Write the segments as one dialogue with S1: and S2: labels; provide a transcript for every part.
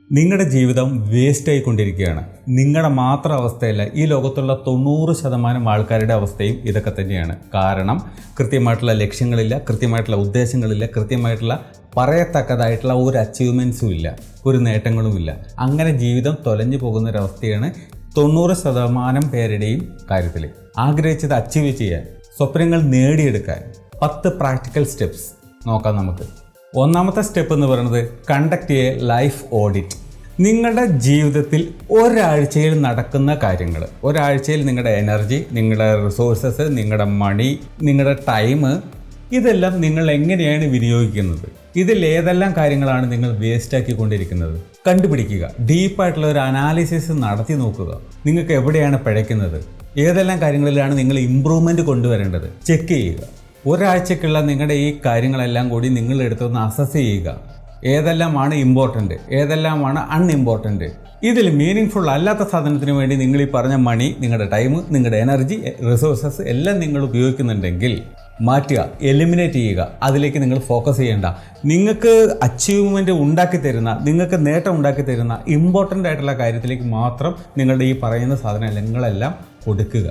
S1: നിങ്ങളുടെ ജീവിതം വേസ്റ്റ് ആയിക്കൊണ്ടിരിക്കുകയാണ്. നിങ്ങളുടെ മാത്രം അവസ്ഥയല്ല, ഈ ലോകത്തുള്ള 90% ആൾക്കാരുടെ അവസ്ഥയും ഇതൊക്കെ തന്നെയാണ്. കാരണം കൃത്യമായിട്ടുള്ള ലക്ഷ്യങ്ങളില്ല, കൃത്യമായിട്ടുള്ള ഉദ്ദേശങ്ങളില്ല, കൃത്യമായിട്ടുള്ള പറയത്തക്കതായിട്ടുള്ള ഒരു അച്ചീവ്മെൻറ്റ്സും ഇല്ല, ഒരു നേട്ടങ്ങളുമില്ല. അങ്ങനെ ജീവിതം തൊലഞ്ഞു പോകുന്നൊരവസ്ഥയാണ് 90% പേരുടെയും കാര്യത്തിൽ. ആഗ്രഹിച്ചത് അച്ചീവ് ചെയ്യാൻ, സ്വപ്നങ്ങൾ നേടിയെടുക്കാൻ 10 പ്രാക്ടിക്കൽ സ്റ്റെപ്സ് നോക്കാം നമുക്ക്. ഒന്നാമത്തെ സ്റ്റെപ്പ് എന്ന് പറയുന്നത് കണ്ടക്ട് എ ലൈഫ് ഓഡിറ്റ്. നിങ്ങളുടെ ജീവിതത്തിൽ ഒരാഴ്ചയിൽ നടക്കുന്ന കാര്യങ്ങൾ, ഒരാഴ്ചയിൽ നിങ്ങളുടെ എനർജി, നിങ്ങളുടെ റിസോഴ്സസ്, നിങ്ങളുടെ മണി, നിങ്ങളുടെ ടൈം, ഇതെല്ലാം നിങ്ങൾ എങ്ങനെയാണ് വിനിയോഗിക്കുന്നത്? ഇതിൽ ഏതെല്ലാം കാര്യങ്ങളാണ് നിങ്ങൾ വേസ്റ്റ് ആക്കിക്കൊണ്ടിരിക്കുന്നത്? കണ്ടുപിടിക്കുക. ഡീപ്പായിട്ടുള്ള ഒരു അനാലിസിസ് നടത്തി നോക്കുക. നിങ്ങൾക്ക് എവിടെയാണ് പിഴയ്ക്കുന്നത്, ഏതെല്ലാം കാര്യങ്ങളിലാണ് നിങ്ങൾ ഇമ്പ്രൂവ്മെൻറ്റ് കൊണ്ടുവരേണ്ടത് ചെക്ക് ചെയ്യുക. ഒരാഴ്ചക്കുള്ള നിങ്ങളുടെ ഈ കാര്യങ്ങളെല്ലാം കൂടി നിങ്ങൾ എടുത്തൊന്ന് അസസ് ചെയ്യുക. ഏതെല്ലാമാണ് ഇമ്പോർട്ടൻ്റ്, ഏതെല്ലാമാണ് അൺഇമ്പോർട്ടൻ്റ്. ഇതിൽ മീനിങ് ഫുൾ അല്ലാത്ത സാധനത്തിന് വേണ്ടി നിങ്ങൾ ഈ പറഞ്ഞ മണി, നിങ്ങളുടെ ടൈം, നിങ്ങളുടെ എനർജി, റിസോഴ്സസ് എല്ലാം നിങ്ങൾ ഉപയോഗിക്കുന്നുണ്ടെങ്കിൽ മാറ്റുക, എലിമിനേറ്റ് ചെയ്യുക. അതിലേക്ക് നിങ്ങൾ ഫോക്കസ് ചെയ്യേണ്ട. നിങ്ങൾക്ക് അച്ചീവ്മെൻറ്റ് ഉണ്ടാക്കി തരുന്ന, നിങ്ങൾക്ക് നേട്ടം ഉണ്ടാക്കി തരുന്ന ഇമ്പോർട്ടൻ്റ് ആയിട്ടുള്ള കാര്യത്തിലേക്ക് മാത്രം നിങ്ങളുടെ ഈ പറയുന്ന സാധനങ്ങളെല്ലാം കൊടുക്കുക.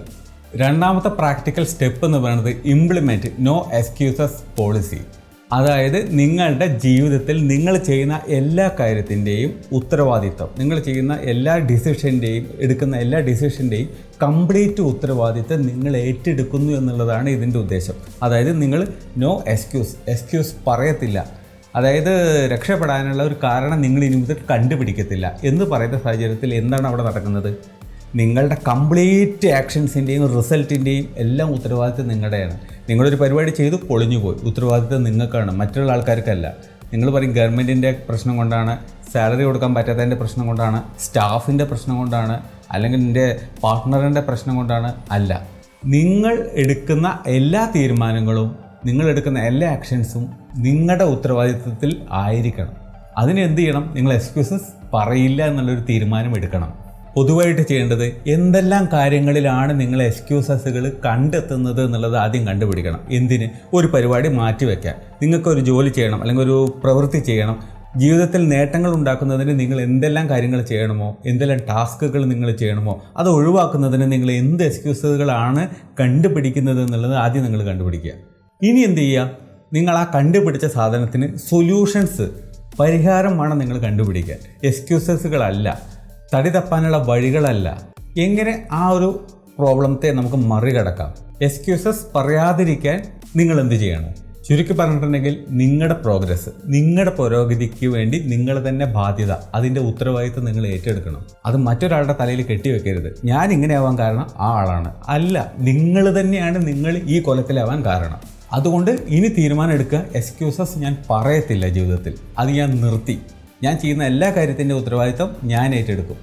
S1: രണ്ടാമത്തെ പ്രാക്ടിക്കൽ സ്റ്റെപ്പ് എന്ന് പറയുന്നത് ഇംപ്ലിമെൻറ്റ് നോ എക്സ്ക്യൂസസ് പോളിസി. അതായത് നിങ്ങളുടെ ജീവിതത്തിൽ നിങ്ങൾ ചെയ്യുന്ന എല്ലാ കാര്യത്തിൻ്റെയും ഉത്തരവാദിത്വം, നിങ്ങൾ ചെയ്യുന്ന എല്ലാ ഡിസിഷൻ്റെയും, എടുക്കുന്ന എല്ലാ ഡിസിഷൻ്റെയും കംപ്ലീറ്റ് ഉത്തരവാദിത്വം നിങ്ങൾ ഏറ്റെടുക്കുന്നു എന്നുള്ളതാണ് ഇതിൻ്റെ ഉദ്ദേശം. അതായത് നിങ്ങൾ നോ എക്സ്ക്യൂസ് പറയത്തില്ല. അതായത് രക്ഷപ്പെടാനുള്ള ഒരു കാരണം നിങ്ങൾ ഇനി മുതൽ കണ്ടുപിടിക്കത്തില്ല എന്ന് പറയുന്ന സാഹചര്യത്തിൽ എന്താണ് അവിടെ നടക്കുന്നത്? നിങ്ങളുടെ കംപ്ലീറ്റ് ആക്ഷൻസിൻ്റെയും റിസൾട്ടിൻ്റെയും എല്ലാം ഉത്തരവാദിത്വം നിങ്ങളുടെയാണ്. നിങ്ങളൊരു പരിപാടി ചെയ്തു, പൊളിഞ്ഞുപോയി, ഉത്തരവാദിത്വം നിങ്ങൾക്കാണ്, മറ്റുള്ള ആൾക്കാർക്കല്ല. നിങ്ങൾ പറയും ഗവൺമെൻറ്റിൻ്റെ പ്രശ്നം കൊണ്ടാണ്, സാലറി കൊടുക്കാൻ പറ്റാത്തതിൻ്റെ പ്രശ്നം കൊണ്ടാണ്, സ്റ്റാഫിൻ്റെ പ്രശ്നം കൊണ്ടാണ്, അല്ലെങ്കിൽ എൻ്റെ പാർട്ട്ണറിൻ്റെ പ്രശ്നം കൊണ്ടാണ്. അല്ല, നിങ്ങൾ എടുക്കുന്ന എല്ലാ തീരുമാനങ്ങളും, നിങ്ങൾ എടുക്കുന്ന എല്ലാ ആക്ഷൻസും നിങ്ങളുടെ ഉത്തരവാദിത്വത്തിൽ ആയിരിക്കണം. അതിന് എന്ത് ചെയ്യണം? നിങ്ങൾ എക്സ്ക്യൂസസ് പറയില്ല എന്നുള്ളൊരു തീരുമാനം എടുക്കണം. പൊതുവായിട്ട് ചെയ്യേണ്ടത് എന്തെല്ലാം കാര്യങ്ങളിലാണ് നിങ്ങൾ എക്സ്ക്യൂസസുകൾ കണ്ടെത്തുന്നത് എന്നുള്ളത് ആദ്യം കണ്ടുപിടിക്കണം. എന്തിന്? ഒരു പരിപാടി മാറ്റിവെക്കാൻ, നിങ്ങൾക്കൊരു ജോലി ചെയ്യണം, അല്ലെങ്കിൽ ഒരു പ്രവൃത്തി ചെയ്യണം. ജീവിതത്തിൽ നേട്ടങ്ങൾ ഉണ്ടാക്കുന്നതിന് നിങ്ങൾ എന്തെല്ലാം കാര്യങ്ങൾ ചെയ്യണമോ, എന്തെല്ലാം ടാസ്കുകൾ നിങ്ങൾ ചെയ്യണമോ, അത് ഒഴിവാക്കുന്നതിന് നിങ്ങൾ എന്ത് എക്സ്ക്യൂസുകളാണ് കണ്ടുപിടിക്കുന്നത് എന്നുള്ളത് ആദ്യം നിങ്ങൾ കണ്ടുപിടിക്കുക. ഇനി എന്ത് ചെയ്യുക? നിങ്ങൾ ആ കണ്ടുപിടിച്ച സാധനത്തിന് സൊല്യൂഷൻസ്, പരിഹാരം വേണം നിങ്ങൾ കണ്ടുപിടിക്കാൻ. എക്സ്ക്യൂസസുകളല്ല, തടി തപ്പാനുള്ള വഴികളല്ല. എങ്ങനെ ആ ഒരു പ്രോബ്ലത്തെ നമുക്ക് മറികടക്കാം? എക്സ്ക്യൂസസ് പറയാതിരിക്കാൻ നിങ്ങൾ എന്ത് ചെയ്യണം? ചുരുക്കി പറഞ്ഞിട്ടുണ്ടെങ്കിൽ നിങ്ങളുടെ പ്രോഗ്രസ്, നിങ്ങളുടെ പുരോഗതിക്ക് വേണ്ടി നിങ്ങൾ തന്നെ ബാധ്യത, അതിൻ്റെ ഉത്തരവാദിത്വം നിങ്ങൾ ഏറ്റെടുക്കണം. അത് മറ്റൊരാളുടെ തലയിൽ കെട്ടിവെക്കരുത്. ഞാൻ ഇങ്ങനെ ആവാൻ കാരണം ആ ആളാണ്. അല്ല, നിങ്ങൾ തന്നെയാണ് നിങ്ങൾ ഈ കൊലത്തിലാവാൻ കാരണം. അതുകൊണ്ട് ഇനി തീരുമാനം എടുക്കുക. എക്സ്ക്യൂസസ് ഞാൻ പറയത്തില്ല ജീവിതത്തിൽ, അത് ഞാൻ നിർത്തി. ഞാൻ ചെയ്യുന്ന എല്ലാ കാര്യത്തിൻ്റെ ഉത്തരവാദിത്വം ഞാൻ ഏറ്റെടുക്കും.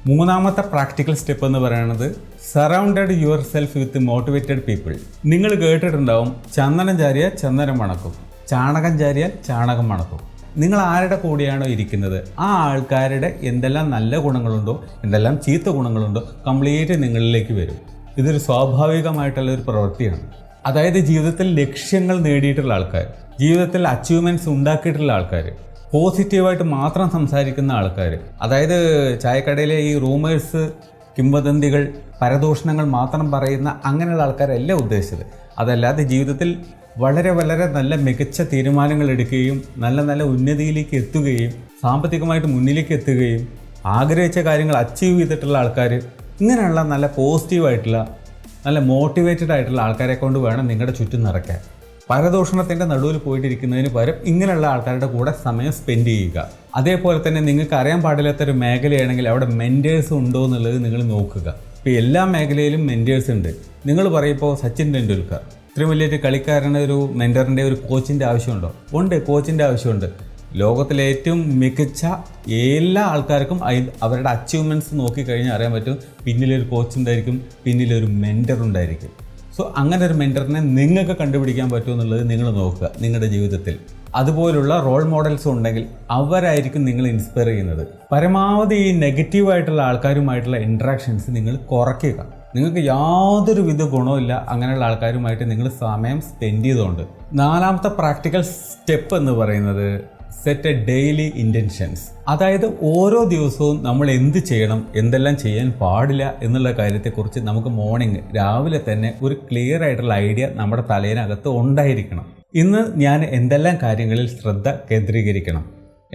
S1: മൂന്നാമത്തെ പ്രാക്ടിക്കൽ സ്റ്റെപ്പ് എന്ന് പറയുന്നത് surrounded your self with motivated people. നിങ്ങൾ കേട്ടിട്ടുണ്ടാവും, ചന്ദനം ചാരിയാൽ ചന്ദനം മണക്കും, ചാണകം ചാരിയാൽ ചാണകം മണക്കും. നിങ്ങൾ ആരുടെ കൂടെയാണോ ഇരിക്കുന്നത് ആ ആൾക്കാരുടെ എന്തെല്ലാം നല്ല ഗുണങ്ങളുണ്ടോ, എന്തെല്ലാം ചീത്ത ഗുണങ്ങളുണ്ടോ കംപ്ലീറ്റ് നിങ്ങളിലേക്ക് വരും. ഇതൊരു സ്വാഭാവികമായിട്ടുള്ള ഒരു പ്രവൃത്തിയാണ്. അതായത് ജീവിതത്തിൽ ലക്ഷ്യങ്ങൾ നേടിയിട്ടുള്ള ആൾക്കാർ, ജീവിതത്തിൽ അച്ചീവ്മെൻറ്റ്സ് ഉണ്ടാക്കിയിട്ടുള്ള ആൾക്കാർ, പോസിറ്റീവായിട്ട് മാത്രം സംസാരിക്കുന്ന ആൾക്കാർ, അതായത് ചായക്കടയിലെ ഈ റൂമേഴ്സ്, കിംവദന്തികൾ, പരദൂഷണങ്ങൾ മാത്രം പറയുന്ന അങ്ങനെയുള്ള ആൾക്കാരല്ല ഉദ്ദേശിച്ചത്. അതല്ലാതെ ജീവിതത്തിൽ വളരെ വളരെ നല്ല മികച്ച തീരുമാനങ്ങൾ എടുക്കുകയും നല്ല നല്ല ഉന്നതിയിലേക്ക് എത്തുകയും സാമ്പത്തികമായിട്ട് മുന്നിലേക്ക് എത്തുകയും ആഗ്രഹിച്ച കാര്യങ്ങൾ അച്ചീവ് ചെയ്തിട്ടുള്ള ആൾക്കാർ, ഇങ്ങനെയുള്ള നല്ല പോസിറ്റീവായിട്ടുള്ള, നല്ല മോട്ടിവേറ്റഡ് ആയിട്ടുള്ള ആൾക്കാരെ കൊണ്ട് വേണം നിങ്ങളുടെ ചുറ്റും നിറയ്ക്കാൻ. പരദൂഷണത്തിൻ്റെ നടുവിൽ പോയിട്ടിരിക്കുന്നതിന് പകരം ഇങ്ങനെയുള്ള ആൾക്കാരുടെ കൂടെ സമയം സ്പെൻഡ് ചെയ്യുക. അതേപോലെ തന്നെ നിങ്ങൾക്ക് അറിയാൻ പാടില്ലാത്തൊരു മേഖലയാണെങ്കിൽ അവിടെ മെൻറ്റേഴ്സ് ഉണ്ടോ എന്നുള്ളത് നിങ്ങൾ നോക്കുക. ഇപ്പോൾ എല്ലാ മേഖലയിലും മെൻറ്റേഴ്സ് ഉണ്ട്. നിങ്ങൾ പറയുമ്പോൾ സച്ചിൻ ടെണ്ടുൽക്കർ ഇത്രയും വലിയൊരു കളിക്കാരന് ഒരു മെൻറ്ററിൻ്റെ, ഒരു കോച്ചിൻ്റെ ആവശ്യമുണ്ടോ? ഉണ്ട്, കോച്ചിൻ്റെ ആവശ്യമുണ്ട്. ലോകത്തിലെ ഏറ്റവും മികച്ച എല്ലാ ആൾക്കാർക്കും അവരുടെ അച്ചീവ്മെൻറ്റ്സ് നോക്കിക്കഴിഞ്ഞാൽ അറിയാൻ പറ്റും, പിന്നിലൊരു കോച്ച് ഉണ്ടായിരിക്കും, പിന്നിലൊരു മെൻറ്റർ ഉണ്ടായിരിക്കും. സോ അങ്ങനെ ഒരു മെൻറ്ററിനെ നിങ്ങൾക്ക് കണ്ടുപിടിക്കാൻ പറ്റുമെന്നുള്ളത് നിങ്ങൾ നോക്കുക നിങ്ങളുടെ ജീവിതത്തിൽ. അതുപോലുള്ള റോൾ മോഡൽസ് ഉണ്ടെങ്കിൽ അവരായിരിക്കും നിങ്ങൾ ഇൻസ്പയർ ചെയ്യുന്നത്. പരമാവധി ഈ നെഗറ്റീവായിട്ടുള്ള ആൾക്കാരുമായിട്ടുള്ള ഇൻട്രാക്ഷൻസ് നിങ്ങൾ കുറയ്ക്കുക. നിങ്ങൾക്ക് യാതൊരു വിധ ഗുണമില്ല അങ്ങനെയുള്ള ആൾക്കാരുമായിട്ട് നിങ്ങൾ സമയം സ്പെൻഡ് ചെയ്തുകൊണ്ട്. നാലാമത്തെ പ്രാക്ടിക്കൽ സ്റ്റെപ്പ് എന്ന് പറയുന്നത് സെറ്റ് എ ഡെയിലി ഇൻറ്റൻഷൻസ്. അതായത് ഓരോ ദിവസവും നമ്മൾ എന്ത് ചെയ്യണം, എന്തെല്ലാം ചെയ്യാൻ പാടില്ല എന്നുള്ള കാര്യത്തെക്കുറിച്ച് നമുക്ക് മോർണിംഗ് രാവിലെ തന്നെ ഒരു ക്ലിയർ ആയിട്ടുള്ള ഐഡിയ നമ്മുടെ തലയിനകത്ത് ഉണ്ടായിരിക്കണം. ഇന്ന് ഞാൻ എന്തെല്ലാം കാര്യങ്ങളിൽ ശ്രദ്ധ കേന്ദ്രീകരിക്കണം,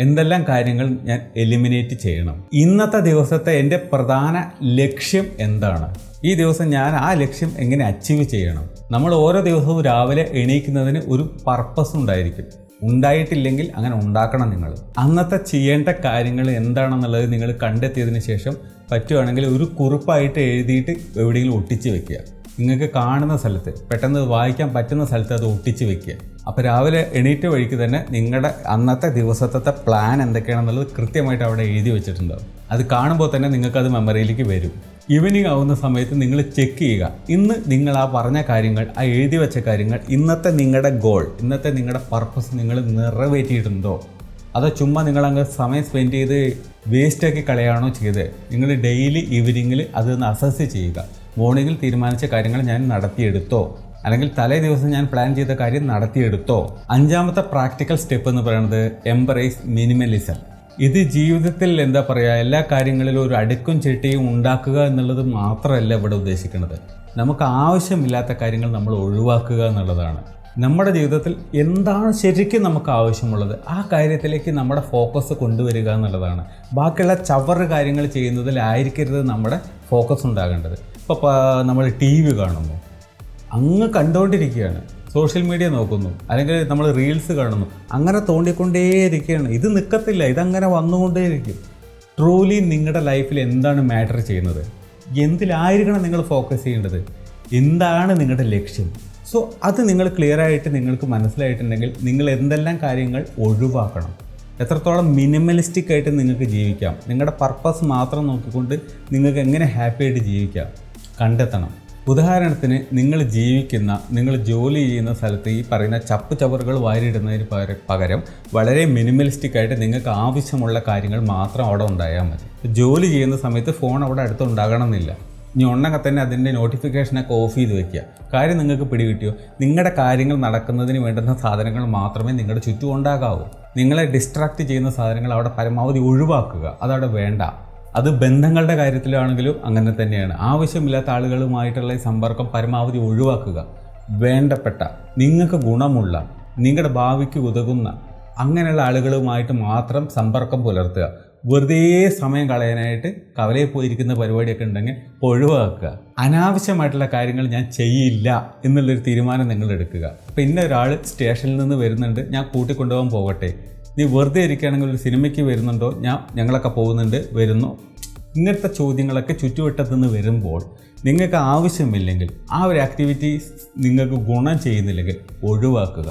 S1: എന്തെല്ലാം കാര്യങ്ങൾ ഞാൻ എലിമിനേറ്റ് ചെയ്യണം, ഇന്നത്തെ ദിവസത്തെ എൻ്റെ പ്രധാന ലക്ഷ്യം എന്താണ്, ഈ ദിവസം ഞാൻ ആ ലക്ഷ്യം എങ്ങനെ അച്ചീവ് ചെയ്യണം. നമ്മൾ ഓരോ ദിവസവും രാവിലെ എണീക്കുന്നതിന് ഒരു പർപ്പസ് ഉണ്ടായിരിക്കും. ഉണ്ടായിട്ടില്ലെങ്കിൽ അങ്ങനെ ഉണ്ടാക്കണം. നിങ്ങൾ അന്നത്തെ ചെയ്യേണ്ട കാര്യങ്ങൾ എന്താണെന്നുള്ളത് നിങ്ങൾ കണ്ടെത്തിയതിന് ശേഷം പറ്റുവാണെങ്കിൽ ഒരു കുറിപ്പായിട്ട് എഴുതിയിട്ട് എവിടെയെങ്കിലും ഒട്ടിച്ച് വെക്കുക. നിങ്ങൾക്ക് കാണുന്ന സ്ഥലത്ത്, പെട്ടെന്ന് വായിക്കാൻ പറ്റുന്ന സ്ഥലത്ത് അത് ഒട്ടിച്ച് വെക്കുക. അപ്പോൾ രാവിലെ എണീറ്റ വഴിക്ക് തന്നെ നിങ്ങളുടെ അന്നത്തെ ദിവസത്തെ പ്ലാൻ എന്തൊക്കെയാണെന്നുള്ളത് കൃത്യമായിട്ട് അവിടെ എഴുതി വെച്ചിട്ടുണ്ടാവും. അത് കാണുമ്പോൾ തന്നെ നിങ്ങൾക്കത് മെമ്മറിയിലേക്ക് വരും. ഈവനിങ് ആവുന്ന സമയത്ത് നിങ്ങൾ ചെക്ക് ചെയ്യുക, ഇന്ന് നിങ്ങൾ ആ പറഞ്ഞ കാര്യങ്ങൾ, ആ എഴുതി വെച്ച കാര്യങ്ങൾ, ഇന്നത്തെ നിങ്ങളുടെ ഗോൾ, ഇന്നത്തെ നിങ്ങളുടെ പർപ്പസ് നിങ്ങൾ നിറവേറ്റിയിട്ടുണ്ടോ, അതോ ചുമ്മാ നിങ്ങളങ്ങ് സമയം സ്പെൻഡ് ചെയ്ത് വേസ്റ്റാക്കി കളയാണോ ചെയ്തത്. നിങ്ങൾ ഡെയിലി ഈവനിങ്ങിൽ അതൊന്ന് അസസ് ചെയ്യുക. മോർണിംഗിൽ തീരുമാനിച്ച കാര്യങ്ങൾ ഞാൻ നടത്തിയെടുത്തോ, അല്ലെങ്കിൽ തലേ ദിവസം ഞാൻ പ്ലാൻ ചെയ്ത കാര്യം നടത്തിയെടുത്തോ. 5ാമത്തെ പ്രാക്ടിക്കൽ സ്റ്റെപ്പ് എന്ന് പറയുന്നത് എംബ്രേസ് മിനിമലിസം. ഇത് ജീവിതത്തിൽ എന്താ പറയുക, എല്ലാ കാര്യങ്ങളിലും ഒരു അടുക്കും ചിട്ടയും ഉണ്ടാക്കുക എന്നുള്ളത് മാത്രമല്ല ഇവിടെ ഉദ്ദേശിക്കുന്നത്. നമുക്ക് ആവശ്യമില്ലാത്ത കാര്യങ്ങൾ നമ്മൾ ഒഴിവാക്കുക എന്നുള്ളതാണ്. നമ്മുടെ ജീവിതത്തിൽ എന്താണ് ശരിക്കും നമുക്ക് ആവശ്യമുള്ളത് ആ കാര്യത്തിലേക്ക് നമ്മുടെ ഫോക്കസ് കൊണ്ടുവരിക എന്നുള്ളതാണ്. ബാക്കിയുള്ള ചവറ് കാര്യങ്ങൾ ചെയ്യുന്നതിലായിരിക്കരുത് നമ്മുടെ ഫോക്കസ് ഉണ്ടാകേണ്ടത്. ഇപ്പോൾ നമ്മൾ TV കാണുന്നു, അങ്ങ് കണ്ടുകൊണ്ടിരിക്കുകയാണ്, സോഷ്യൽ മീഡിയ നോക്കുന്നു, അല്ലെങ്കിൽ നമ്മൾ റീൽസ് കാണുന്നു, അങ്ങനെ തോണ്ടിക്കൊണ്ടേയിരിക്കുകയാണ്. ഇത് നിൽക്കത്തില്ല, ഇതങ്ങനെ വന്നുകൊണ്ടേയിരിക്കും. ട്രൂലി നിങ്ങളുടെ ലൈഫിൽ എന്താണ് മാറ്റർ ചെയ്യുന്നത്, എന്തിലായിരിക്കണം നിങ്ങൾ ഫോക്കസ് ചെയ്യേണ്ടത്, എന്താണ് നിങ്ങളുടെ ലക്ഷ്യം. സോ അത് നിങ്ങൾ ക്ലിയറായിട്ട് നിങ്ങൾക്ക് മനസ്സിലായിട്ടുണ്ടെങ്കിൽ നിങ്ങൾ എന്തെല്ലാം കാര്യങ്ങൾ ഒഴിവാക്കണം, എത്രത്തോളം മിനിമലിസ്റ്റിക് ആയിട്ട് നിങ്ങൾക്ക് ജീവിക്കാം, നിങ്ങളുടെ പർപ്പസ് മാത്രം നോക്കിക്കൊണ്ട് നിങ്ങൾക്ക് എങ്ങനെ ഹാപ്പി ആയിട്ട് ജീവിക്കാം കണ്ടെത്തണം. ഉദാഹരണത്തിന് നിങ്ങൾ ജീവിക്കുന്ന, നിങ്ങൾ ജോലി ചെയ്യുന്ന സ്ഥലത്ത് ഈ പറയുന്ന ചവറുകൾ വാരിയിടുന്നതിന് പകരം വളരെ മിനിമലിസ്റ്റിക് ആയിട്ട് നിങ്ങൾക്ക് ആവശ്യമുള്ള കാര്യങ്ങൾ മാത്രം അവിടെ ഉണ്ടായാൽ മതി. ജോലി ചെയ്യുന്ന സമയത്ത് ഫോൺ അവിടെ അടുത്ത് ഉണ്ടാകണമെന്നില്ല. ഇനി ഉണ്ടെങ്കിൽ തന്നെ അതിൻ്റെ നോട്ടിഫിക്കേഷനൊക്കെ ഓഫ് ചെയ്ത് വെക്കുക. കാര്യം നിങ്ങൾക്ക് പിടികിട്ടിയോ, നിങ്ങളുടെ കാര്യങ്ങൾ നടക്കുന്നതിന് വേണ്ടുന്ന സാധനങ്ങൾ മാത്രമേ നിങ്ങളുടെ ചുറ്റും ഉണ്ടാകാവൂ. നിങ്ങളെ ഡിസ്ട്രാക്റ്റ് ചെയ്യുന്ന സാധനങ്ങൾ അവിടെ പരമാവധി ഒഴിവാക്കുക, അതവിടെ വേണ്ട. അത് ബന്ധങ്ങളുടെ കാര്യത്തിലാണെങ്കിലും അങ്ങനെ തന്നെയാണ്. ആവശ്യമില്ലാത്ത ആളുകളുമായിട്ടുള്ള സമ്പർക്കം പരമാവധി ഒഴിവാക്കുക. വേണ്ടപ്പെട്ട, നിങ്ങൾക്ക് ഗുണമുള്ള, നിങ്ങളുടെ ഭാവിക്ക് ഉതകുന്ന അങ്ങനെയുള്ള ആളുകളുമായിട്ട് മാത്രം സമ്പർക്കം പുലർത്തുക. വെറുതെ സമയം കളയാനായിട്ട് കവലയിൽ പോയിരിക്കുന്ന പരിപാടിയൊക്കെ ഉണ്ടെങ്കിൽ ഒഴിവാക്കുക. അനാവശ്യമായിട്ടുള്ള കാര്യങ്ങൾ ഞാൻ ചെയ്യില്ല എന്നുള്ളൊരു തീരുമാനം നിങ്ങൾ എടുക്കുക. പിന്നെ ഒരാൾ സ്റ്റേഷനിൽ നിന്ന് വരുന്നുണ്ട്, ഞാൻ കൂട്ടിക്കൊണ്ടുപോകാൻ പോകട്ടെ, നീ വെറുതെ ഇരിക്കുകയാണെങ്കിൽ ഒരു സിനിമയ്ക്ക് വരുന്നുണ്ടോ, ഞങ്ങളൊക്കെ പോകുന്നുണ്ട്, വരുന്നു, ഇങ്ങനത്തെ ചോദ്യങ്ങളൊക്കെ ചുറ്റുവട്ടത്തു നിന്ന് വരുമ്പോൾ നിങ്ങൾക്ക് ആവശ്യമില്ലെങ്കിൽ, ആ ഒരു ആക്ടിവിറ്റീസ് നിങ്ങൾക്ക് ഗുണം ചെയ്യുന്നില്ലെങ്കിൽ ഒഴിവാക്കുക.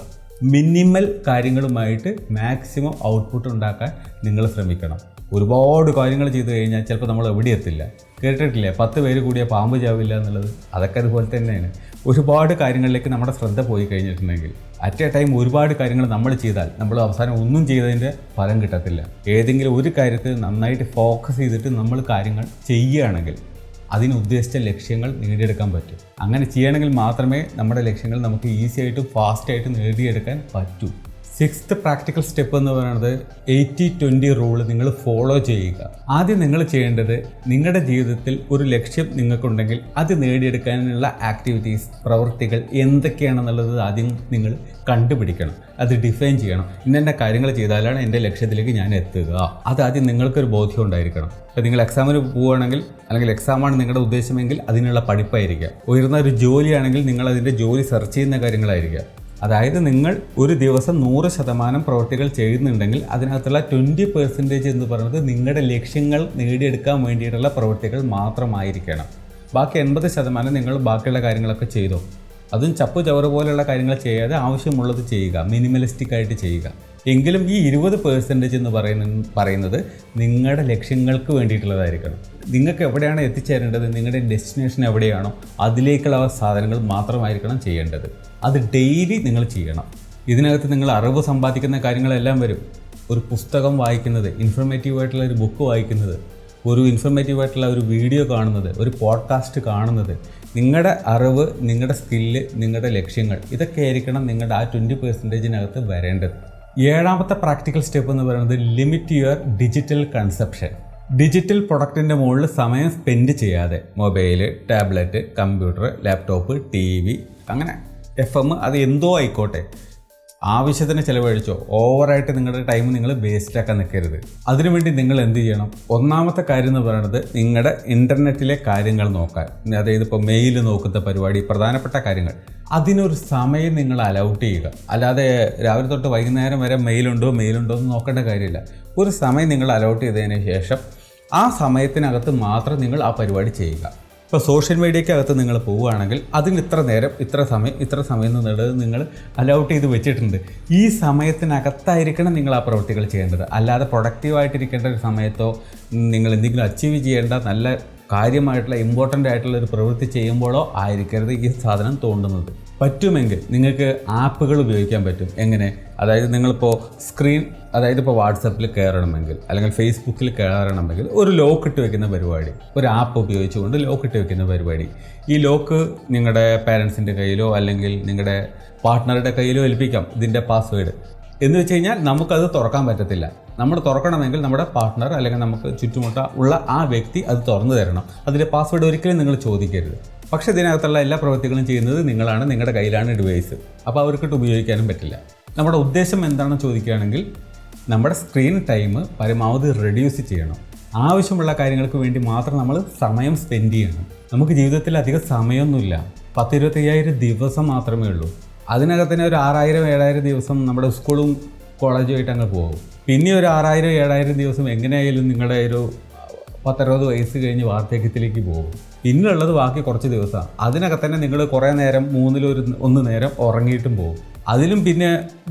S1: മിനിമൽ കാര്യങ്ങളുമായിട്ട് മാക്സിമം ഔട്ട്പുട്ട് ഉണ്ടാക്കാൻ നിങ്ങൾ ശ്രമിക്കണം. ഒരുപാട് കാര്യങ്ങൾ ചെയ്തു കഴിഞ്ഞാൽ ചിലപ്പോൾ നമ്മൾ എവിടെ എത്തില്ല. കേട്ടിട്ടില്ലേ, 10 പേര് കൂടിയ പാമ്പ് ചാവില്ല എന്നുള്ളത്? അതൊക്കെ അതുപോലെ തന്നെയാണ്. ഒരുപാട് കാര്യങ്ങളിലേക്ക് നമ്മുടെ ശ്രദ്ധ പോയി കഴിഞ്ഞിട്ടുണ്ടെങ്കിൽ, അറ്റ് എ ടൈം ഒരുപാട് കാര്യങ്ങൾ നമ്മൾ ചെയ്താൽ നമ്മൾ അവസാനം ഒന്നും ചെയ്തതിൻ്റെ ഫലം കിട്ടത്തില്ല. ഏതെങ്കിലും ഒരു കാര്യത്തിൽ നന്നായിട്ട് ഫോക്കസ് ചെയ്തിട്ട് നമ്മൾ കാര്യങ്ങൾ ചെയ്യുകയാണെങ്കിൽ അതിനുദ്ദേശിച്ച ലക്ഷ്യങ്ങൾ നേടിയെടുക്കാൻ പറ്റും. അങ്ങനെ ചെയ്യണമെങ്കിൽ മാത്രമേ നമ്മുടെ ലക്ഷ്യങ്ങൾ നമുക്ക് ഈസി ആയിട്ടും ഫാസ്റ്റായിട്ട് നേടിയെടുക്കാൻ പറ്റൂ. 6th പ്രാക്ടിക്കൽ സ്റ്റെപ്പ് എന്ന് പറയുന്നത് 80-20 റൂൾ നിങ്ങൾ ഫോളോ ചെയ്യുക. ആദ്യം നിങ്ങൾ ചെയ്യേണ്ടത്, നിങ്ങളുടെ ജീവിതത്തിൽ ഒരു ലക്ഷ്യം നിങ്ങൾക്കുണ്ടെങ്കിൽ അത് നേടിയെടുക്കാനുള്ള ആക്ടിവിറ്റീസ്, പ്രവൃത്തികൾ എന്തൊക്കെയാണെന്നുള്ളത് ആദ്യം നിങ്ങൾ കണ്ടുപിടിക്കണം. അത് ഡിഫൈൻ ചെയ്യണം. ഇന്ന കാര്യങ്ങൾ ചെയ്താലാണ് എൻ്റെ ലക്ഷ്യത്തിലേക്ക് ഞാൻ എത്തുക. അതാദ്യം നിങ്ങൾക്കൊരു ബോധ്യം ഉണ്ടായിരിക്കണം. ഇപ്പോൾ നിങ്ങൾ എക്സാമിന് പോവുകയാണെങ്കിൽ, അല്ലെങ്കിൽ എക്സാമാണ് നിങ്ങളുടെ ഉദ്ദേശമെങ്കിൽ അതിനുള്ള പഠിപ്പായിരിക്കുക. ഉയർന്ന ഒരു ജോലിയാണെങ്കിൽ നിങ്ങൾ അതിൻ്റെ ജോലി സെർച്ച് ചെയ്യുന്ന കാര്യങ്ങളായിരിക്കുക. അതായത് നിങ്ങൾ ഒരു ദിവസം 100% പ്രവൃത്തികൾ ചെയ്യുന്നുണ്ടെങ്കിൽ അതിനകത്തുള്ള 20% എന്ന് പറയുന്നത് നിങ്ങളുടെ ലക്ഷ്യങ്ങൾ നേടിയെടുക്കാൻ വേണ്ടിയിട്ടുള്ള പ്രവൃത്തികൾ മാത്രമായിരിക്കണം. ബാക്കി 80% നിങ്ങൾ ബാക്കിയുള്ള കാര്യങ്ങളൊക്കെ ചെയ്തോ. അതും ചപ്പ് ചവറ് പോലെയുള്ള കാര്യങ്ങൾ ചെയ്യാതെ ആവശ്യമുള്ളത് ചെയ്യുക, മിനിമലിസ്റ്റിക് ആയിട്ട് ചെയ്യുക. എങ്കിലും ഈ 20% എന്ന് പറയുന്നത് നിങ്ങളുടെ ലക്ഷ്യങ്ങൾക്ക് വേണ്ടിയിട്ടുള്ളതായിരിക്കണം. നിങ്ങൾക്ക് എവിടെയാണ് എത്തിച്ചേരേണ്ടത്, നിങ്ങളുടെ ഡെസ്റ്റിനേഷൻ എവിടെയാണോ അതിലേക്കുള്ള സാധനങ്ങൾ മാത്രമായിരിക്കണം ചെയ്യേണ്ടത്. അത് ഡെയിലി നിങ്ങൾ ചെയ്യണം. ഇതിനകത്ത് നിങ്ങൾ അറിവ് സമ്പാദിക്കുന്ന കാര്യങ്ങളെല്ലാം വരും. ഒരു പുസ്തകം വായിക്കുന്നത്, ഇൻഫർമേറ്റീവായിട്ടുള്ള ഒരു ബുക്ക് വായിക്കുന്നത്, ഒരു ഇൻഫർമേറ്റീവായിട്ടുള്ള ഒരു വീഡിയോ കാണുന്നത്, ഒരു പോഡ്കാസ്റ്റ് കാണുന്നത്, നിങ്ങളുടെ അറിവ്, നിങ്ങളുടെ സ്കില്ല്, നിങ്ങളുടെ ലക്ഷ്യങ്ങൾ, ഇതൊക്കെ ആയിരിക്കണം നിങ്ങളുടെ ആ 20%-നകത്ത് വരേണ്ടത്. ഏഴാമത്തെ പ്രാക്ടിക്കൽ സ്റ്റെപ്പ് എന്ന് പറയുന്നത് limit your digital consumption. Digital പ്രൊഡക്റ്റിൻ്റെ മുകളിൽ സമയം സ്പെൻഡ് ചെയ്യാതെ mobile, tablet, computer, laptop, TV, അങ്ങനെ FM, അത് എന്തോ ആയിക്കോട്ടെ, ആവശ്യത്തിന് ചിലവഴിച്ചോ. ഓവറായിട്ട് നിങ്ങളുടെ ടൈം നിങ്ങൾ വേസ്റ്റാക്കാൻ നിൽക്കരുത്. അതിനുവേണ്ടി നിങ്ങൾ എന്ത് ചെയ്യണം? ഒന്നാമത്തെ കാര്യം എന്ന് പറയുന്നത് നിങ്ങളുടെ ഇൻ്റർനെറ്റിലെ കാര്യങ്ങൾ നോക്കാൻ. അതായത് ഇപ്പോൾ മെയിൽ നോക്കുന്ന പരിപാടി, പ്രധാനപ്പെട്ട കാര്യങ്ങൾ, അതിനൊരു സമയം നിങ്ങൾ അലൗട്ട് ചെയ്യുക. അല്ലാതെ രാവിലെ തൊട്ട് വൈകുന്നേരം വരെ മെയിലുണ്ടോ എന്ന് നോക്കേണ്ട കാര്യമില്ല. ഒരു സമയം നിങ്ങൾ അലൗട്ട് ചെയ്തതിന് ശേഷം ആ സമയത്തിനകത്ത് മാത്രം നിങ്ങൾ ആ പരിപാടി ചെയ്യുക. ഇപ്പോൾ സോഷ്യൽ മീഡിയക്കകത്ത് നിങ്ങൾ പോവുകയാണെങ്കിൽ അതിന് ഇത്ര സമയം എന്നുള്ളത് നിങ്ങൾ അലൗട്ട് ചെയ്ത് വെച്ചിട്ടുണ്ട്. ഈ സമയത്തിനകത്തായിരിക്കണം നിങ്ങൾ ആ പ്രവൃത്തികൾ ചെയ്യേണ്ടത്. അല്ലാതെ പ്രൊഡക്റ്റീവായിട്ടിരിക്കേണ്ട ഒരു സമയത്തോ നിങ്ങൾ എന്തെങ്കിലും അച്ചീവ് ചെയ്യേണ്ട നല്ല കാര്യമായിട്ടുള്ള ഇമ്പോർട്ടൻ്റ് ആയിട്ടുള്ള ഒരു പ്രവൃത്തി ചെയ്യുമ്പോഴോ ആയിരിക്കരുത് ഈ സാധനം തോണ്ടുന്നത്. പറ്റുമെങ്കിൽ നിങ്ങൾക്ക് ആപ്പുകൾ ഉപയോഗിക്കാൻ പറ്റും. എങ്ങനെ? അതായത് നിങ്ങളിപ്പോൾ ഇപ്പോൾ വാട്സപ്പിൽ കയറണമെങ്കിൽ അല്ലെങ്കിൽ ഫേസ്ബുക്കിൽ കയറണമെങ്കിൽ ഒരു ലോക്ക് ഇട്ട് വെക്കുന്ന പരിപാടി, ഒരു ആപ്പ് ഉപയോഗിച്ചുകൊണ്ട് ലോക്ക് ഇട്ട് വെക്കുന്ന പരിപാടി. ഈ ലോക്ക് നിങ്ങളുടെ പാരൻസിൻ്റെ കയ്യിലോ അല്ലെങ്കിൽ നിങ്ങളുടെ പാർട്ട്ണറുടെ കയ്യിലോ ഏൽപ്പിക്കാം ഇതിൻ്റെ പാസ്വേഡ്. എന്ന് വെച്ച് കഴിഞ്ഞാൽ നമുക്കത് തുറക്കാൻ പറ്റത്തില്ല. നമ്മൾ തുറക്കണമെങ്കിൽ നമ്മുടെ പാർട്ട്ണർ അല്ലെങ്കിൽ നമുക്ക് ചുറ്റുമുട്ട ഉള്ള ആ വ്യക്തി അത് തുറന്നു തരണം. അതിൻ്റെ പാസ്വേഡ് ഒരിക്കലും നിങ്ങൾ ചോദിക്കരുത്. പക്ഷേ ഇതിനകത്തുള്ള എല്ലാ പ്രവൃത്തികളും ചെയ്യുന്നത് നിങ്ങളാണ്, നിങ്ങളുടെ കയ്യിലാണ് ഡിവൈസ്. അപ്പോൾ അവർക്കിട്ട് ഉപയോഗിക്കാനും പറ്റില്ല. നമ്മുടെ ഉദ്ദേശം എന്താണെന്ന് ചോദിക്കുകയാണെങ്കിൽ നമ്മുടെ സ്ക്രീൻ ടൈം പരമാവധി റെഡ്യൂസ് ചെയ്യണം. ആവശ്യമുള്ള കാര്യങ്ങൾക്ക് വേണ്ടി മാത്രം നമ്മൾ സമയം സ്പെൻഡ് ചെയ്യണം. നമുക്ക് ജീവിതത്തിൽ അധികം സമയമൊന്നുമില്ല. 10-25,000 ദിവസം മാത്രമേ ഉള്ളൂ. അതിനകത്തന്നെ ഒരു 6,000-7,000 ദിവസം നമ്മുടെ സ്കൂളും കോളേജുമായിട്ട് അങ്ങ് പോകും. പിന്നെ ഒരു 6,000-7,000 ദിവസം എങ്ങനെയായാലും നിങ്ങളുടെ ഒരു 10-60 വയസ്സ് കഴിഞ്ഞ് വാർദ്ധക്യത്തിലേക്ക് പോകും. പിന്നുള്ളത് ബാക്കി കുറച്ച് ദിവസമാണ്. അതിനകത്തന്നെ നിങ്ങൾ കുറേ നേരം 3-1 നേരം ഉറങ്ങിയിട്ടും പോകും. അതിലും പിന്നെ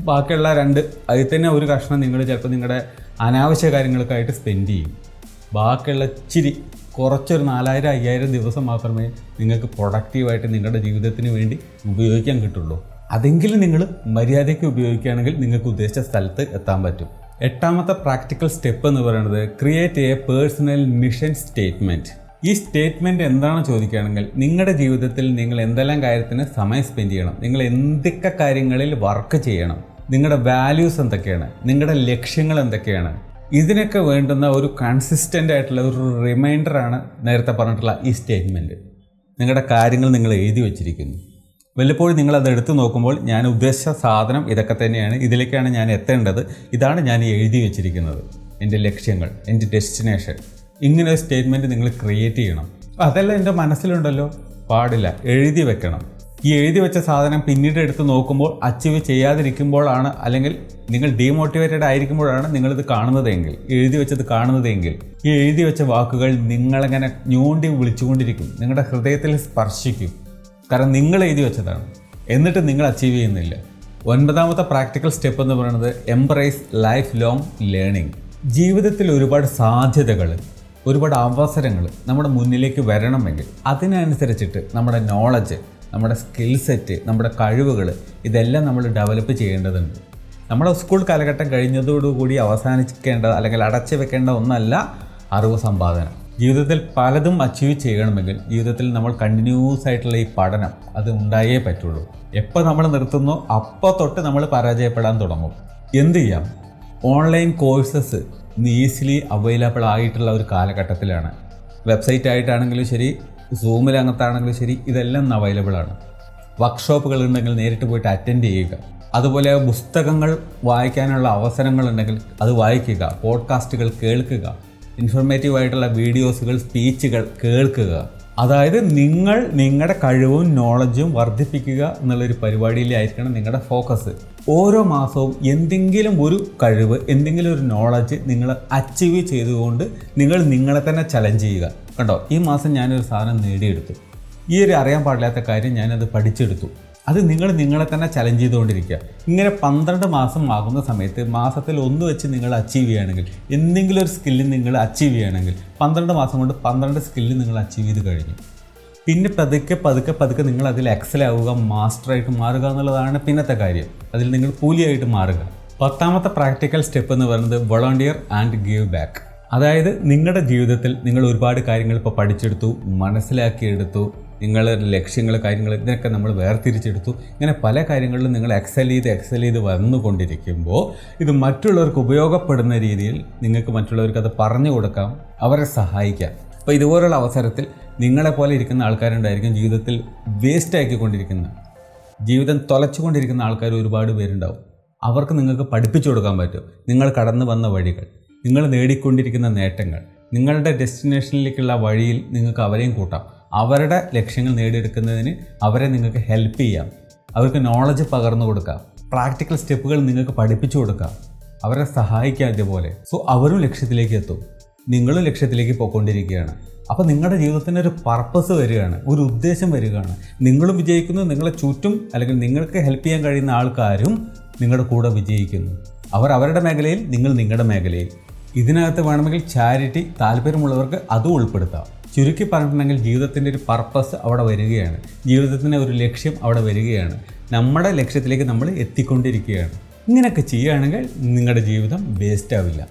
S1: ബാക്കിയുള്ള അതിൽ തന്നെ ഒരു കഷ്ണം നിങ്ങൾ ചിലപ്പോൾ നിങ്ങളുടെ അനാവശ്യ കാര്യങ്ങൾക്കായിട്ട് സ്പെൻഡ് ചെയ്യും. ബാക്കിയുള്ള കുറച്ചൊരു 4,000-5,000 ദിവസം മാത്രമേ നിങ്ങൾക്ക് പ്രൊഡക്റ്റീവായിട്ട് നിങ്ങളുടെ ജീവിതത്തിന് വേണ്ടി ഉപയോഗിക്കാൻ കിട്ടുള്ളൂ. അതെങ്കിലും നിങ്ങൾ മര്യാദയ്ക്ക് ഉപയോഗിക്കുകയാണെങ്കിൽ നിങ്ങൾക്ക് ഉദ്ദേശിച്ച സ്ഥലത്ത് എത്താൻ പറ്റും. എട്ടാമത്തെ പ്രാക്ടിക്കൽ സ്റ്റെപ്പ് എന്ന് പറയുന്നത് create A personal mission statement. ഈ സ്റ്റേറ്റ്മെൻറ്റ് എന്താണെന്ന് ചോദിക്കുകയാണെങ്കിൽ നിങ്ങളുടെ ജീവിതത്തിൽ നിങ്ങൾ എന്തെല്ലാം കാര്യത്തിന് സമയം സ്പെൻഡ് ചെയ്യണം, നിങ്ങൾ എന്തൊക്കെ കാര്യങ്ങളിൽ വർക്ക് ചെയ്യണം, നിങ്ങളുടെ വാല്യൂസ് എന്തൊക്കെയാണ്, നിങ്ങളുടെ ലക്ഷ്യങ്ങൾ എന്തൊക്കെയാണ്, ഇതിനൊക്കെ വേണ്ടുന്ന ഒരു കൺസിസ്റ്റൻ്റ് ആയിട്ടുള്ള ഒരു റിമൈൻഡറാണ് നേരത്തെ പറഞ്ഞിട്ടുള്ള ഈ സ്റ്റേറ്റ്മെൻറ്റ്. നിങ്ങളുടെ കാര്യങ്ങൾ നിങ്ങൾ എഴുതി വച്ചിരിക്കുന്നു. വല്ലപ്പോഴും നിങ്ങളത് എടുത്തു നോക്കുമ്പോൾ ഞാൻ ഉദ്ദേശിച്ച സാധനം ഇതൊക്കെ തന്നെയാണ്, ഇതിലേക്കാണ് ഞാൻ എത്തേണ്ടത്, ഇതാണ് ഞാൻ എഴുതി വെച്ചിരിക്കുന്നത്, എൻ്റെ ലക്ഷ്യങ്ങൾ, എൻ്റെ ഡെസ്റ്റിനേഷൻ. ഇങ്ങനെ ഒരു സ്റ്റേറ്റ്മെൻറ്റ് നിങ്ങൾ ക്രിയേറ്റ് ചെയ്യണം. അതെല്ലാം എൻ്റെ മനസ്സിലുണ്ടല്ലോ, പാടില്ല, എഴുതി വെക്കണം. ഈ എഴുതി വെച്ച സാധനം പിന്നീട് എടുത്ത് നോക്കുമ്പോൾ അച്ചീവ് ചെയ്യാതിരിക്കുമ്പോഴാണ് അല്ലെങ്കിൽ നിങ്ങൾ ഡീമോട്ടിവേറ്റഡ് ആയിരിക്കുമ്പോഴാണ് നിങ്ങളിത് കാണുന്നതെങ്കിൽ, എഴുതി വെച്ചത് കാണുന്നതെങ്കിൽ, ഈ എഴുതി വെച്ച വാക്കുകൾ നിങ്ങളങ്ങനെ ഞൂണ്ടി വിളിച്ചുകൊണ്ടിരിക്കും, നിങ്ങളുടെ ഹൃദയത്തിൽ സ്പർശിക്കും. കാരണം നിങ്ങൾ എഴുതി വെച്ചതാണ്, എന്നിട്ട് നിങ്ങൾ അച്ചീവ് ചെയ്യുന്നില്ല. 9ാമത്തെ പ്രാക്ടിക്കൽ സ്റ്റെപ്പ് എന്ന് പറയുന്നത് എംബ്രേസ് ലൈഫ് ലോങ് ലേണിംഗ്. ജീവിതത്തിൽ ഒരുപാട് സാധ്യതകൾ, ഒരുപാട് അവസരങ്ങൾ നമ്മുടെ മുന്നിലേക്ക് വരണമെങ്കിൽ അതിനനുസരിച്ചിട്ട് നമ്മുടെ നോളജ്, നമ്മുടെ സ്കിൽ സെറ്റ്, നമ്മുടെ കഴിവുകൾ, ഇതെല്ലാം നമ്മൾ ഡെവലപ്പ് ചെയ്യേണ്ടതുണ്ട്. നമ്മുടെ സ്കൂൾ കാലഘട്ടം കഴിഞ്ഞതോടുകൂടി അവസാനിക്കേണ്ട അല്ലെങ്കിൽ അടച്ചു വെക്കേണ്ട ഒന്നല്ല അറിവ് സമ്പാദനം. ജീവിതത്തിൽ പലതും അച്ചീവ് ചെയ്യണമെങ്കിൽ ജീവിതത്തിൽ നമ്മൾ കണ്ടിന്യൂസ് ആയിട്ടുള്ള ഈ പഠനം അത് ഉണ്ടായേ പറ്റുള്ളൂ. എപ്പോൾ നമ്മൾ നിർത്തുന്നോ അപ്പോൾ തൊട്ട് നമ്മൾ പരാജയപ്പെടാൻ തുടങ്ങും. എന്ത് ചെയ്യാം? ഓൺലൈൻ കോഴ്സസ് ഇന്ന് ഈസിലി അവൈലബിൾ ആയിട്ടുള്ള ഒരു കാലഘട്ടത്തിലാണ്. വെബ്സൈറ്റ് ആയിട്ടാണെങ്കിലും ശരി, സൂമിലകത്താണെങ്കിലും ശരി, ഇതെല്ലാം ഇന്ന് അവൈലബിൾ ആണ്. വർക്ക്ഷോപ്പുകൾ ഉണ്ടെങ്കിൽ നേരിട്ട് പോയിട്ട് അറ്റൻഡ് ചെയ്യുക. അതുപോലെ പുസ്തകങ്ങൾ വായിക്കാനുള്ള അവസരങ്ങളുണ്ടെങ്കിൽ അത് വായിക്കുക, പോഡ്കാസ്റ്റുകൾ കേൾക്കുക, ഇൻഫോർമേറ്റീവ് ആയിട്ടുള്ള വീഡിയോസുകൾ, സ്പീച്ചുകൾ കേൾക്കുക. അതായത് നിങ്ങൾ നിങ്ങളുടെ കഴിവും നോളജും വർദ്ധിപ്പിക്കുക എന്നുള്ളൊരു പരിപാടിയിലായിരിക്കണം നിങ്ങളുടെ ഫോക്കസ്. ഓരോ മാസവും എന്തെങ്കിലും ഒരു കഴിവ്, എന്തെങ്കിലും ഒരു നോളജ് നിങ്ങൾ അച്ചീവ് ചെയ്തുകൊണ്ട് നിങ്ങൾ നിങ്ങളെ തന്നെ ചലഞ്ച് ചെയ്യുക. കണ്ടോ, ഈ മാസം ഞാനൊരു സാധനം നേടിയെടുത്തു, ഈ ഒരു അറിയാൻ പാടില്ലാത്ത കാര്യം ഞാനത് പഠിച്ചെടുത്തു. അത് നിങ്ങളെ തന്നെ ചലഞ്ച് ചെയ്തുകൊണ്ടിരിക്കുക. ഇങ്ങനെ 12 മാസം ആകുന്ന സമയത്ത് മാസത്തിൽ 1 വെച്ച് നിങ്ങൾ അച്ചീവ് ചെയ്യുകയാണെങ്കിൽ, എന്തെങ്കിലും ഒരു സ്കില്ല് നിങ്ങൾ അച്ചീവ് ചെയ്യുകയാണെങ്കിൽ 12 മാസം കൊണ്ട് 12 സ്കില്ല് നിങ്ങൾ അച്ചീവ് ചെയ്ത് കഴിഞ്ഞു. പിന്നെ പതുക്കെ നിങ്ങൾ അതിൽ എക്സൽ ആവുക, മാസ്റ്ററായിട്ട് മാറുക എന്നുള്ളതാണ് പിന്നത്തെ കാര്യം. അതിൽ നിങ്ങൾ കൂലിയായിട്ട് മാറുക. 10ാമത്തെ പ്രാക്ടിക്കൽ സ്റ്റെപ്പ് എന്ന് പറയുന്നത് വോളണ്ടിയർ ആൻഡ് ഗീവ് ബാക്ക്. അതായത് നിങ്ങളുടെ ജീവിതത്തിൽ നിങ്ങൾ ഒരുപാട് കാര്യങ്ങൾ ഇപ്പോൾ പഠിച്ചെടുത്തു, മനസ്സിലാക്കിയെടുത്തു, നിങ്ങളുടെ ലക്ഷ്യങ്ങൾ, കാര്യങ്ങൾ ഇതിനൊക്കെ നമ്മൾ വേർതിരിച്ചെടുത്തു. ഇങ്ങനെ പല കാര്യങ്ങളിലും നിങ്ങൾ എക്സൽ ചെയ്ത് വന്നുകൊണ്ടിരിക്കുമ്പോൾ ഇത് മറ്റുള്ളവർക്ക് ഉപയോഗപ്പെടുന്ന രീതിയിൽ നിങ്ങൾക്ക് മറ്റുള്ളവർക്ക് അത് പറഞ്ഞു കൊടുക്കാം, അവരെ സഹായിക്കാം. അപ്പോൾ ഇതുപോലുള്ള അവസരത്തിൽ നിങ്ങളെപ്പോലെ ഇരിക്കുന്ന ആൾക്കാരുണ്ടായിരിക്കും ജീവിതത്തിൽ വേസ്റ്റ് ആക്കിക്കൊണ്ടിരിക്കുന്ന, ജീവിതം തുലച്ചുകൊണ്ടിരിക്കുന്ന ആൾക്കാർ ഒരുപാട് പേരുണ്ടാവും. അവർക്ക് നിങ്ങൾക്ക് പഠിപ്പിച്ചു കൊടുക്കാൻ പറ്റും. നിങ്ങൾ കടന്നു വന്ന വഴികൾ, നിങ്ങൾ നേടിക്കൊണ്ടിരിക്കുന്ന നേട്ടങ്ങൾ, നിങ്ങളുടെ ഡെസ്റ്റിനേഷനിലേക്കുള്ള വഴിയിൽ നിങ്ങൾക്ക് അവരെയും കൂട്ടാം. അവരുടെ ലക്ഷ്യങ്ങൾ നേടിയെടുക്കുന്നതിന് അവരെ നിങ്ങൾക്ക് ഹെൽപ്പ് ചെയ്യാം. അവർക്ക് നോളജ് പകർന്നു കൊടുക്കാം. പ്രാക്ടിക്കൽ സ്റ്റെപ്പുകൾ നിങ്ങൾക്ക് പഠിപ്പിച്ചു കൊടുക്കാം. അവരെ സഹായിക്കാം ഇതുപോലെ. സോ അവരും ലക്ഷ്യത്തിലേക്ക് എത്തും, നിങ്ങളും ലക്ഷ്യത്തിലേക്ക് പോയിക്കൊണ്ടിരിക്കുകയാണ്. അപ്പോൾ നിങ്ങളുടെ ജീവിതത്തിന് ഒരു പർപ്പസ് വരികയാണ്, ഒരു ഉദ്ദേശം വരികയാണ്. നിങ്ങളും വിജയിക്കുന്നു, നിങ്ങളെ ചുറ്റും അല്ലെങ്കിൽ നിങ്ങൾക്ക് ഹെൽപ്പ് ചെയ്യാൻ കഴിയുന്ന ആൾക്കാരും നിങ്ങളുടെ കൂടെ വിജയിക്കുന്നു. അവർ അവരുടെ മേഖലയിൽ, നിങ്ങൾ നിങ്ങളുടെ മേഖലയിൽ. ഇതിനകത്ത് വേണമെങ്കിൽ ചാരിറ്റി, താല്പര്യമുള്ളവർക്ക് അതും ഉൾപ്പെടുത്താം. ചുരുക്കി പറഞ്ഞിട്ടുണ്ടെങ്കിൽ ജീവിതത്തിൻ്റെ ഒരു പർപ്പസ് അവിടെ വരികയാണ്, ജീവിതത്തിൻ്റെ ഒരു ലക്ഷ്യം അവിടെ വരികയാണ്. നമ്മുടെ ലക്ഷ്യത്തിലേക്ക് നമ്മൾ എത്തിക്കൊണ്ടിരിക്കുകയാണ്. ഇങ്ങനെയൊക്കെ ചെയ്യുകയാണെങ്കിൽ നിങ്ങളുടെ ജീവിതം വേസ്റ്റ് ആവില്ല.